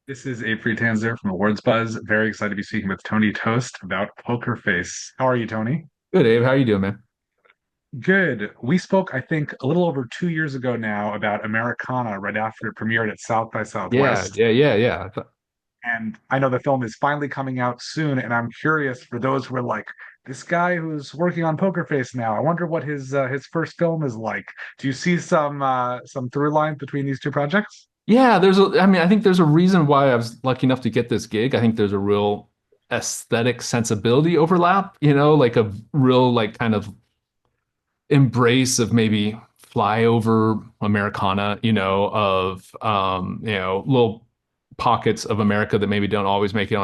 This is Abe Friedtanzer from Awards Buzz. Very excited to be speaking with Tony Tost about Poker Face. How are you, Tony? Good, Abe. How you doing, man? Good. We spoke, I think, a little over 2 years ago now about Americana right after it premiered at South by Yeah, Southwest. yeah, yeah, yeah. And I know the film is finally coming out soon, and I'm curious for those who are like, this guy who's working on Poker Face now, I wonder what his first film is like. Do you see some through lines between these two projects? Yeah, I think there's a reason why I was lucky enough to get this gig. I think there's a real aesthetic sensibility overlap, like a real like kind of embrace of maybe flyover Americana, of little pockets of America that maybe don't always make it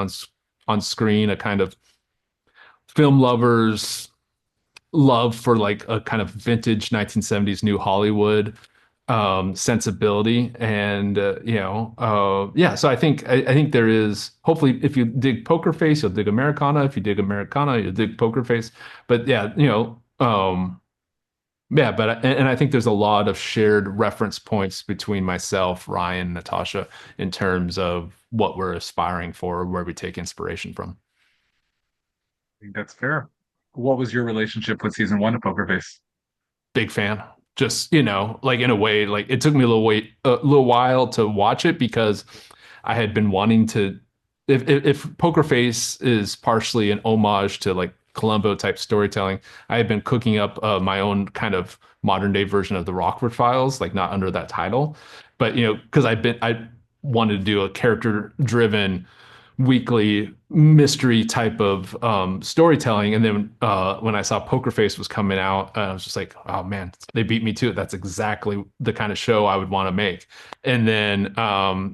on screen, a kind of film lovers love for like a kind of vintage 1970s New Hollywood sensibility and yeah, so I think there is, hopefully, if you dig Poker Face you'll dig Americana, if you dig Americana you'll dig Poker Face, but yeah, yeah, and I think there's a lot of shared reference points between myself, Ryan, Natasha, in terms of what we're aspiring for, where we take inspiration from. I think that's fair. What was your relationship with season one of Poker Face? Big fan. Just, like in a way, like it took me a little while to watch it because I had been wanting to. If Poker Face is partially an homage to like Columbo type storytelling, I had been cooking up my own kind of modern day version of the Rockford Files, like not under that title, but because I wanted to do a character driven weekly mystery type of storytelling. And then when I saw Poker Face was coming out, I was just like, oh man, they beat me to it. That's exactly the kind of show I would want to make. And then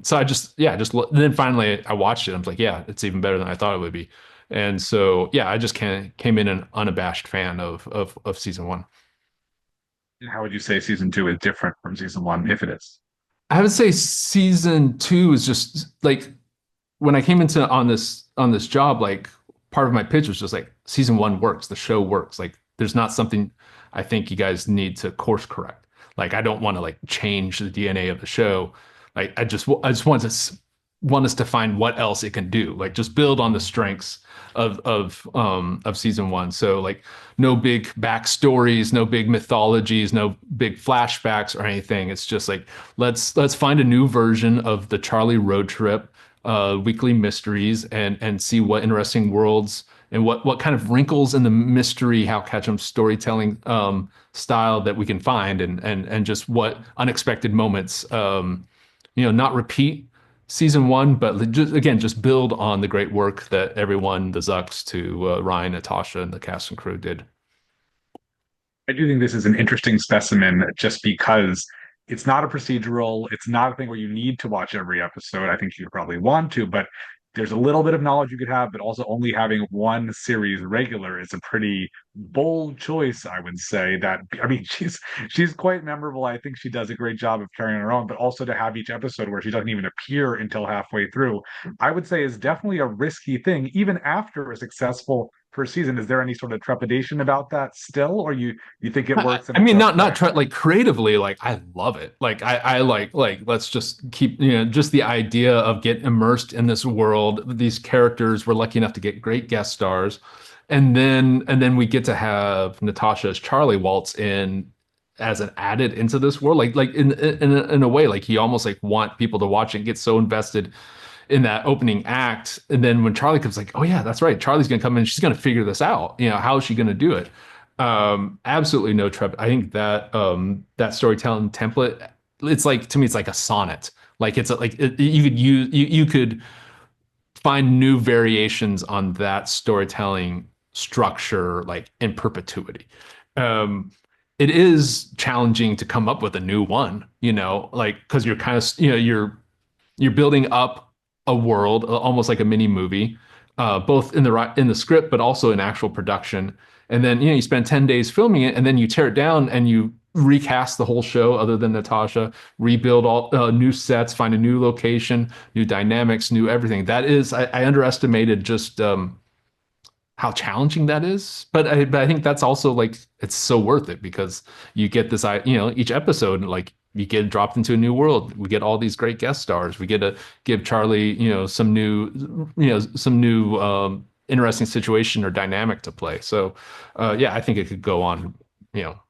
so I just yeah, then finally I watched it. I was like, yeah, it's even better than I thought it would be. And so yeah, I just came in an unabashed fan of season one. How would you say season two is different from season one, if it is? I would say season two is just like when I came into on this job, like part of my pitch was just like season one works, the show works. Like there's not something I think you guys need to course correct. Like I don't want to like change the DNA of the show. Like I just want us to find what else it can do. Like just build on the strengths of season one. So like no big backstories, no big mythologies, no big flashbacks or anything. It's just like let's find a new version of the Charlie road trip, weekly mysteries, and see what interesting worlds and what kind of wrinkles in the mystery Hal Ketchum storytelling style that we can find, and just what unexpected moments, not repeat season one, but just again just build on the great work that everyone, the Zucks to Ryan, Natasha, and the cast and crew did. I do think this is an interesting specimen just because it's not a procedural. It's not a thing where you need to watch every episode. I think you probably want to, but there's a little bit of knowledge you could have, but also only having one series regular is a pretty bold choice, I would say. That I mean, she's quite memorable. I think she does a great job of carrying her own, but also to have each episode where she doesn't even appear until halfway through, I would say is definitely a risky thing, even after a successful first season. Is there any sort of trepidation about that still, or you think it I works and I it mean, does not play? try like creatively, like I love it. Like I like let's just keep, just the idea of get immersed in this world. These characters, we're lucky enough to get great guest stars, and then we get to have Natasha's Charlie waltz in as an added into this world. Like in a way, like he almost like want people to watch it and get so invested in that opening act. And then when Charlie comes, like, oh yeah, that's right, Charlie's gonna come in, she's gonna figure this out. How is she gonna do it? Absolutely no trouble. I think that storytelling template, it's like, to me, it's like a sonnet. Like you could you could find new variations on that storytelling structure like in perpetuity. Um, it is challenging to come up with a new one, like because you're kind of you're building up a world, almost like a mini movie, both in the script, but also in actual production. And then you spend 10 days filming it, and then you tear it down and you recast the whole show, other than Natasha, rebuild all new sets, find a new location, new dynamics, new everything. I underestimated just how challenging that is. But I think that's also like it's so worth it because you get this, each episode, like you get dropped into a new world. We get all these great guest stars. We get to give Charlie, some new interesting situation or dynamic to play. So, yeah, I think it could go on, you know,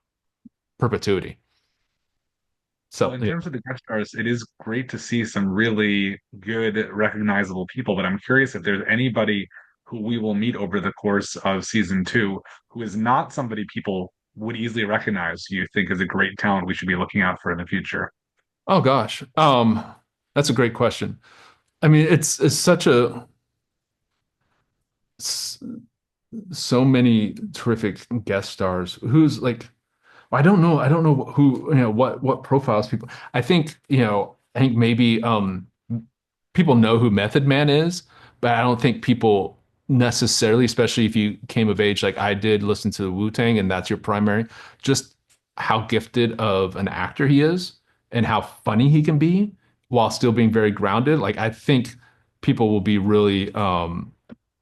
perpetuity. Well, So, in yeah. terms of the guest stars, it is great to see some really good, recognizable people, but I'm curious if there's anybody who we will meet over the course of season two who is not somebody people would easily recognize, you think is a great talent we should be looking out for in the future. Oh gosh, that's a great question. I mean, it's such a s- so many terrific guest stars. Who's like, I don't know. I don't know who, what profiles people. I think maybe people know who Method Man is, but I don't think people necessarily, especially if you came of age like I did, listen to the Wu-Tang and that's your primary, just how gifted of an actor he is and how funny he can be while still being very grounded. Like I think people will be really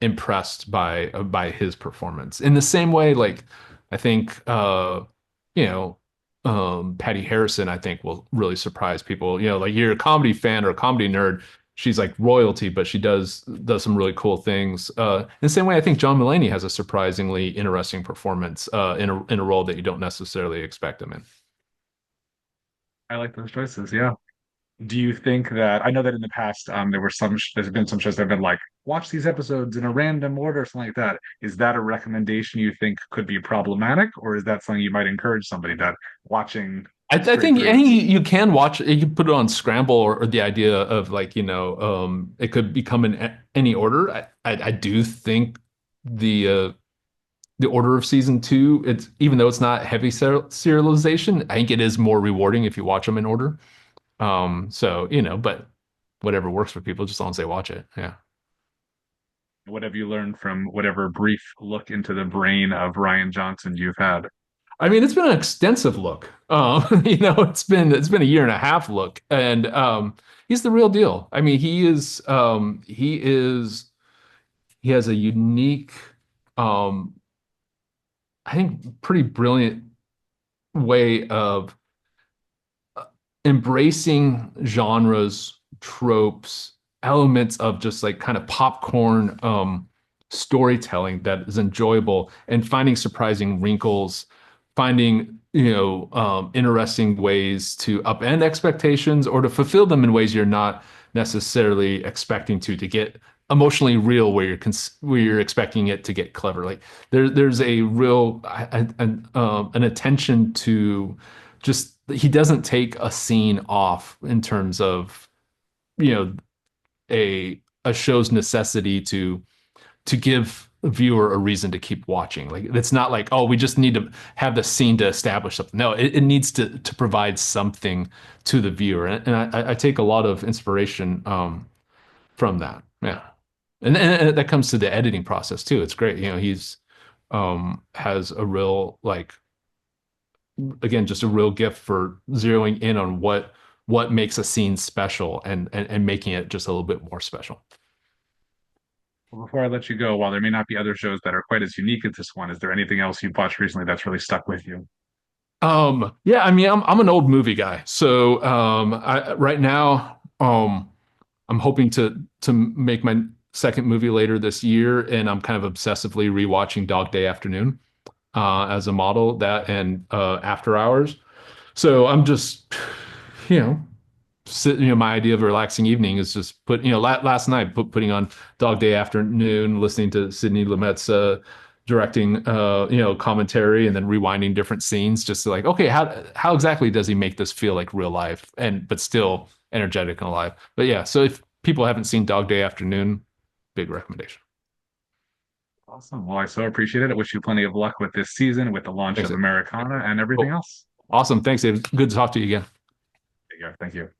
impressed by his performance. In the same way, like I think you know, Patty Harrison, I think will really surprise people. Like you're a comedy fan or a comedy nerd, she's like royalty, but she does some really cool things. In the same way, I think John Mulaney has a surprisingly interesting performance in a role that you don't necessarily expect him in. I like those choices. Yeah. Do you think that I know that in the past there's been some shows that have been like watch these episodes in a random order or something like that. Is that a recommendation you think could be problematic, or is that something you might encourage somebody that watching straight I through? think you can watch you can put it on scramble or the idea of like it could become in any order. I do think the order of season two, it's even though it's not heavy serialization, I think it is more rewarding if you watch them in order. So but whatever works for people, just as long as they watch it. Yeah. What have you learned from whatever brief look into the brain of Ryan Johnson you've had? I mean, it's been an extensive look. It's been a year and a half look, and he's the real deal. I mean, he has a unique, um, I think, pretty brilliant way of embracing genres, tropes, elements of just like kind of popcorn storytelling that is enjoyable and finding surprising wrinkles, finding interesting ways to upend expectations or to fulfill them in ways you're not necessarily expecting to get emotionally real where you're expecting it to get clever. Like there's a real an attention to just he doesn't take a scene off in terms of you know a show's necessity to give a viewer a reason to keep watching. Like it's not like, oh, we just need to have the scene to establish something. No, it needs to provide something to the viewer, and I take a lot of inspiration from that. Yeah, and that comes to the editing process too. It's great. He's has a real like again just a real gift for zeroing in on what makes a scene special and making it just a little bit more special. Well, before I let you go, while there may not be other shows that are quite as unique as this one, is there anything else you've watched recently that's really stuck with you? Yeah, I mean, I'm an old movie guy, so right now, I'm hoping to make my second movie later this year, and I'm kind of obsessively rewatching Dog Day Afternoon as a model that and After Hours. So I'm just, you know, my idea of a relaxing evening is just last night putting on Dog Day Afternoon, listening to Sidney Lumet's directing commentary and then rewinding different scenes just to like, okay, how exactly does he make this feel like real life and but still energetic and alive. But yeah, so if people haven't seen Dog Day Afternoon, big recommendation. Awesome. Well, I so appreciate it. I wish you plenty of luck with this season, with the launch Thanks, of Dave. Americana and everything Cool. else. Awesome. Thanks, Dave. Good to talk to you again. Take care. Thank you.